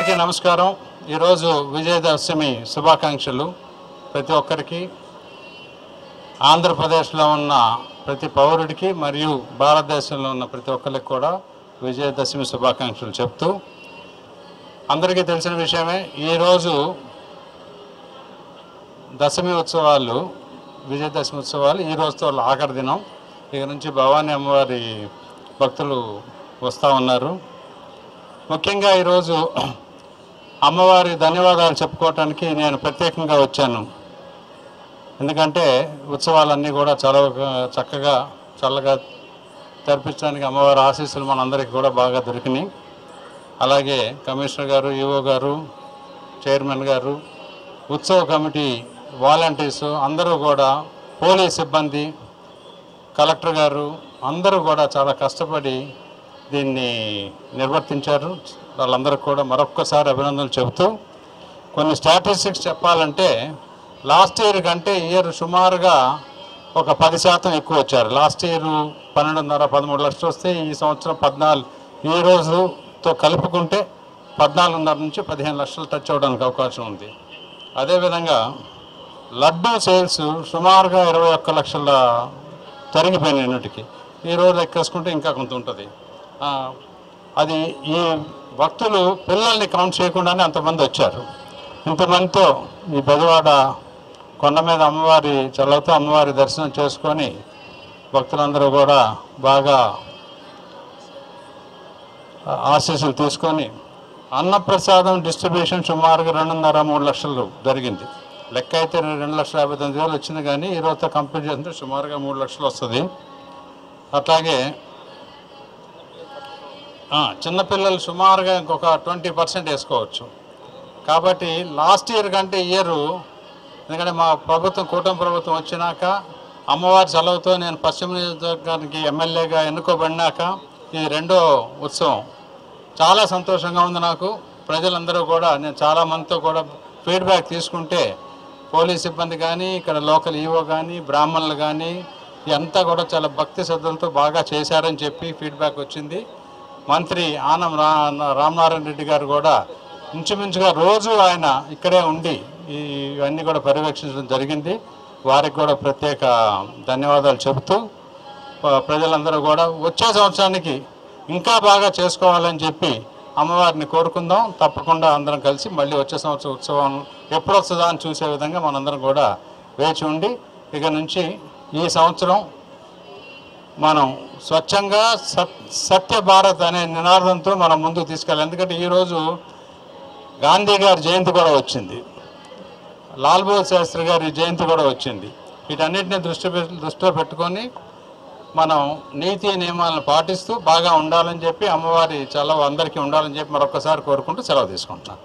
అందరికీ నమస్కారం. ఈరోజు విజయదశమి శుభాకాంక్షలు ప్రతి ఒక్కరికి, ఆంధ్రప్రదేశ్లో ఉన్న ప్రతి పౌరుడికి మరియు భారతదేశంలో ఉన్న ప్రతి ఒక్కరికి కూడా విజయదశమి శుభాకాంక్షలు చెప్తూ, అందరికీ తెలిసిన విషయమే ఈరోజు దశమి ఉత్సవాలు, విజయదశమి ఉత్సవాలు ఈ రోజుతో ఆఖరి దినం. ఇక నుంచి భవానీ అమ్మవారి భక్తులు వస్తూ ఉన్నారు. ముఖ్యంగా ఈరోజు అమ్మవారి ధన్యవాదాలు చెప్పుకోవటానికి నేను ప్రత్యేకంగా వచ్చాను. ఎందుకంటే ఉత్సవాలన్నీ కూడా చాలా చక్కగా చల్లగా జరిపించడానికి అమ్మవారి ఆశీస్సులు మనందరికీ కూడా బాగా దొరికినాయి. అలాగే కమిషనర్ గారు, ఈఓ గారు, చైర్మన్ గారు, ఉత్సవ కమిటీ వాలంటీర్సు అందరూ కూడా, పోలీస్ సిబ్బంది, కలెక్టర్ గారు అందరూ కూడా చాలా కష్టపడి దీన్ని నిర్వర్తించారు. వాళ్ళందరికీ కూడా మరొక్కసారి అభినందనలు చెబుతూ, కొన్ని స్టాటిస్టిక్స్ చెప్పాలంటే లాస్ట్ ఇయర్ కంటే ఇయర్ సుమారుగా ఒక 10% ఎక్కువ వచ్చారు. లాస్ట్ ఇయర్ 12.5-13 లక్షలు వస్తే ఈ సంవత్సరం 14, ఈ రోజుతో కలుపుకుంటే 14.5 నుంచి 15 లక్షలు టచ్ అవడానికి అవకాశం ఉంది. అదేవిధంగా లడ్డూ సేల్స్ సుమారుగా 21 లక్షల తరిగిపోయినాయి అన్నిటికీ. ఈరోజు ఎక్కేసుకుంటే ఇంకా కొంత ఉంటుంది. అది ఈ భక్తులు పిల్లల్ని కౌంట్ చేయకుండానే అంతమంది వచ్చారు. ఇంతమందితో ఈ బెజవాడ కొండ మీద అమ్మవారి చల్లతో అమ్మవారి దర్శనం చేసుకొని భక్తులందరూ కూడా బాగా ఆశీస్సులు తీసుకొని అన్నప్రసాదం డిస్ట్రిబ్యూషన్ సుమారుగా 2.5-3 లక్షలు జరిగింది. లెక్క అయితే 2,59,000 వచ్చింది, కానీ ఈరోజుతో కంప్లీట్ చేస్తుంటే సుమారుగా 3 లక్షలు వస్తుంది. అట్లాగే చిన్నపిల్లలు సుమారుగా ఇంకొక 20% వేసుకోవచ్చు. కాబట్టి లాస్ట్ ఇయర్ కంటే ఇయరు, ఎందుకంటే మా ప్రభుత్వం, కూటమి ప్రభుత్వం వచ్చినాక అమ్మవారి సెలవుతో నేను పశ్చిమ నియోజకవర్గానికి ఎమ్మెల్యేగా ఎన్నుకోబడినాక ఇది రెండో ఉత్సవం. చాలా సంతోషంగా ఉంది నాకు. ప్రజలందరూ కూడా, నేను చాలామందితో కూడా ఫీడ్బ్యాక్ తీసుకుంటే, పోలీస్ సిబ్బంది కానీ, ఇక్కడ లోకల్ ఈవో కానీ, బ్రాహ్మణులు కానీ అంతా కూడా చాలా భక్తి శ్రద్ధలతో బాగా చేశారని చెప్పి ఫీడ్బ్యాక్ వచ్చింది. మంత్రి ఆనం రామనారాయణ రెడ్డి గారు కూడా ఇంచుమించుగా రోజు ఆయన ఇక్కడే ఉండి ఇవన్నీ కూడా పర్యవేక్షించడం జరిగింది. వారికి కూడా ప్రత్యేక ధన్యవాదాలు చెబుతూ, ప్రజలందరూ కూడా వచ్చే సంవత్సరానికి ఇంకా బాగా చేసుకోవాలని చెప్పి అమ్మవారిని కోరుకుందాం. తప్పకుండా అందరం కలిసి మళ్ళీ వచ్చే సంవత్సరం ఉత్సవం ఎప్పుడు వస్తుందా అని చూసే విధంగా మనందరం కూడా వేచి ఉండి, ఇక నుంచి ఈ సంవత్సరం మనం స్వచ్ఛంగా సత్య భారత్ అనే నినాదంతో మనం ముందుకు తీసుకెళ్ళాలి. ఎందుకంటే ఈరోజు గాంధీ గారి జయంతి కూడా వచ్చింది, లాల్ బహదూర్ శాస్త్రి గారి జయంతి కూడా వచ్చింది. వీటన్నిటిని దృష్టిలో పెట్టుకొని మనం నీతి నియమాలను పాటిస్తూ బాగా ఉండాలని చెప్పి, అమ్మవారి చలవ అందరికీ ఉండాలని చెప్పి మరొకసారి కోరుకుంటూ సెలవు తీసుకుంటున్నాను.